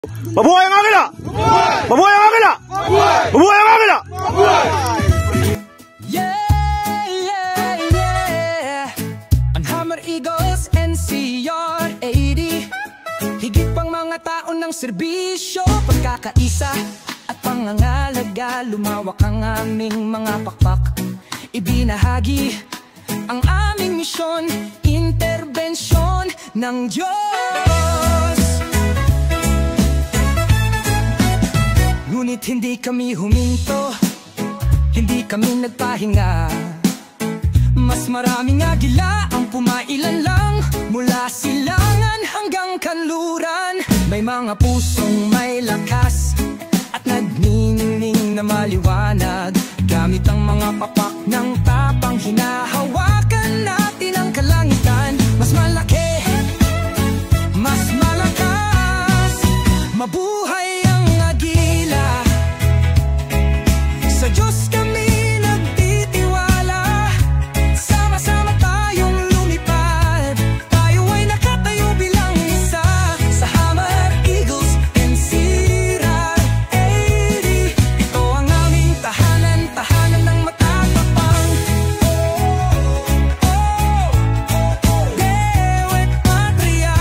Mabuhay ang Agila! Mabuhay ang Agila! Mabuhay ang Agila! Yeah, yeah, yeah. Ang Hammer Eagles NCR 80. Higit pang mga tao ng serbisyo, pagkakaisa at pangangalaga. Lumawak ang aming mga pakpak. Ibinahagi ang aming misyon, interbensyon ng Diyos. Ngunit hindi kami huminto, hindi kami nagpahinga. Mas maraming agila ang pumailan lang, mula silangan hanggang kanluran. May mga pusong may lakas at nagniningning na maliwanag. Gamit ang mga papak ng tapang, hinahawakan natin ang kalangitan. Mas malaki, mas malakas, mabuhay ang agila. Sa Diyos kami nagtitiwala, sama-sama tayong lumipad. Tayo ay nakatayo bilang isa sa Hammer Eagles NCR 80. Ito ang aming tahanan, tahanan ng matapang. Dewet Patria.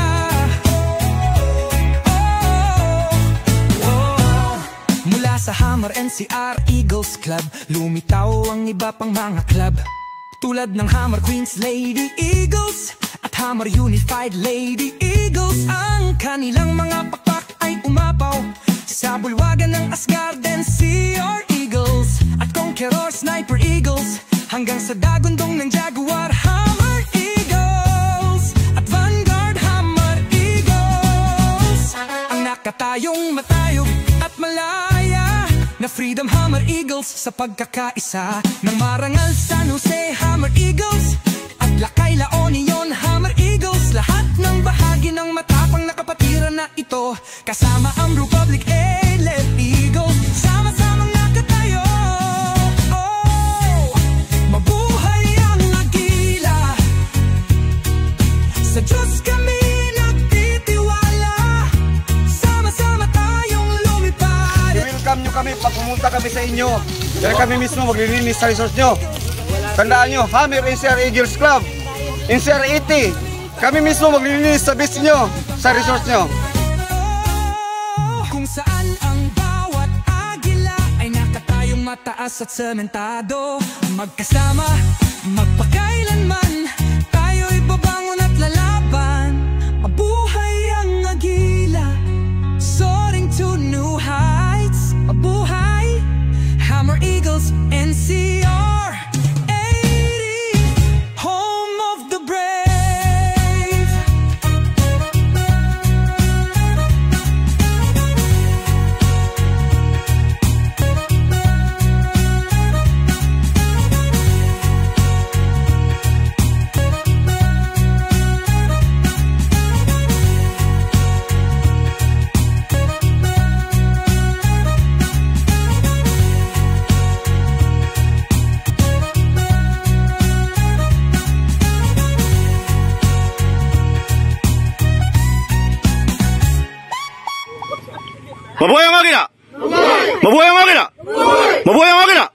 Mula sa Hammer NCR Eagles Club, lumitaw ang iba pang mga club, tulad ng Hammer Queens Lady Eagles at Hammer Unified Lady Eagles. Ang kanilang mga pakpak ay umapaw sa bulwagan ng Asgarden Sea Eagles at Conqueror Sniper Eagles, hanggang sa dagundong ng Jaguar Hammer Eagles at Vanguard Hammer Eagles. Ang nakatayong matayog at malaya na Freedom Hammer Eagles, sa pagkakaisa ng marangal San Jose Hammer Eagles at Lakay La Union Hammer Eagles. Lahat ng bahagi ng matapang na kapatiran na ito, kasama ang Republic Elite Eagles, sama-samang nakatayo. Oh, mabuhay ang agila. Sa Diyos kami nagtitiwala, sama-sama tayong lumipad. I-welcome nyo kami pag pumunta kami sa inyo. Dahil kami mismo maglilinis sa resort nyo. Tandaan nyo, Hammer NCR Eagles Club, NCR 80. Kami mismo maglilinis sa beach nyo, sa resort nyo. Kung saan ang bawat agila ay nakatayong mataas at sementado. Magkasama, magpakailanman, tayo'y babangon at lalaban. Mabuhay ang agila, soaring to new heights. Mabuhay Hammer Eagles NCR 80, home of the brave. Mabuhay ang Agila! Mabuhay ang Agila! Mabuhay ang Agila!